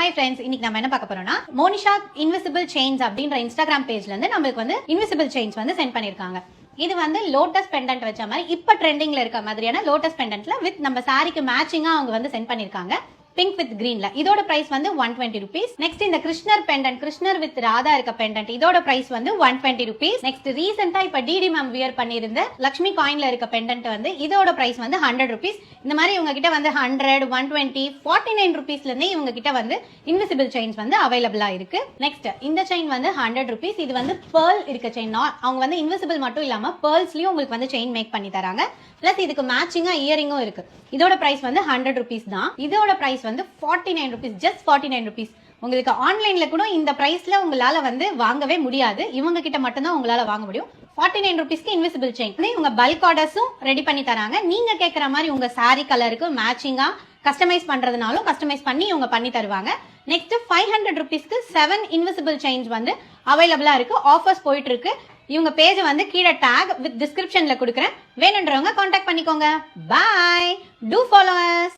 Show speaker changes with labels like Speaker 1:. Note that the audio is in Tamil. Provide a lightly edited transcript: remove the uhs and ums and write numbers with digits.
Speaker 1: ஹாய் ஃப்ரெண்ட்ஸ், இன்னைக்கு நம்ம என்ன பார்க்க போறோம்னா மோனிஷா இன்விசிபிள் செயின்ஸ் அப்படின்ற இன்ஸ்டாகிராம் பேஜ்ல இருந்து நம்மளுக்கு வந்து இன்விசிபிள் செயின்ஸ் வந்து சென்ட் பண்ணிருக்காங்க. இது வந்து லோட்டஸ் பெண்டன்ட் வச்ச மாதிரி இப்ப ட்ரெண்டிங்ல இருக்க மாதிரியான லோட்டஸ் பெண்டன்ட்ல வித் நம்ம சாரிக்கு மேட்சிங்கா அவங்க வந்து சென்ட் பண்ணிருக்காங்க. பிங்க் வித் கிரீன்ல. இதோட பிரைஸ் வந்து 120 rupees. நெக்ஸ்ட் இந்த கிருஷ்ணர் பெண்டன்ட், கிருஷ்ணர் வித் ராதா இருக்க பெண்டன்ட், இதோட பிரைஸ் வந்து 120 rupees. நெக்ஸ்ட் ரீசெண்டா இப்ப டிடி மேம் வியர் பண்ணிருந்த லக்ஷ்மி காயின்ல இருக்க பெண்டன்ட் வந்து இதோட பிரைஸ் வந்து 100 rupees. இந்த மாதிரி இவங்க கிட்ட வந்து 100, 120, 49 rupeesல இருந்தே இவங்க கிட்ட வந்து இன்விசிபிள் செயின்ஸ் வந்து அவைலபிளா இருக்கு. நெக்ஸ்ட் இந்த செயின் வந்து 100 rupees. இது வந்து பேர்ல் இருக்க செயின். அவங்க வந்து இன்விசிபிள் மட்டும் இல்லாம பேர்ல்ஸ்லயும் உங்களுக்கு வந்து செயின் மேக் பண்ணி தராங்க. பிளஸ் இதுக்கு மேட்சிங்கா இயரிங்கும் இருக்கு. இதோட பிரைஸ் வந்து 100 rupees தான். இதோட பிரைஸ் வந்து 49 rupees, ஜஸ்ட் 49 rupees. உங்களுக்கு ஆன்லைன்ல கூட இந்த பிரைஸ்ல உங்களால வந்து வாங்கவே முடியாது. இவங்க கிட்ட மட்டும் தான் உங்களால வாங்க முடியும். 49 rupeesக்கு இன்விசிபிள் செயின். இவங்க பல்க் ஆர்டர்ஸும் ரெடி பண்ணி தராங்க. நீங்க கேட்கற மாதிரி உங்க சாரி கலருக்கு மேட்சிங்கா கஸ்டமைஸ் பண்றதுனாலும் கஸ்டமைஸ் பண்ணி இவங்க பண்ணி தருவாங்க. நெக்ஸ்ட் 500 rupeesக்கு 7 இன்விசிபிள் செயின்ஸ் வந்து அவைலபிளா இருக்கு. ஆஃபர்ஸ் போயிட்டு இருக்கு. இவங்க பேஜ் வந்து கீழே டாக் வித் டிஸ்கிரிப்ஷன்ல கொடுக்குறேன். வேணுன்றவங்க கான்டாக்ட் பண்ணிக்கோங்க. பை. Do follow as.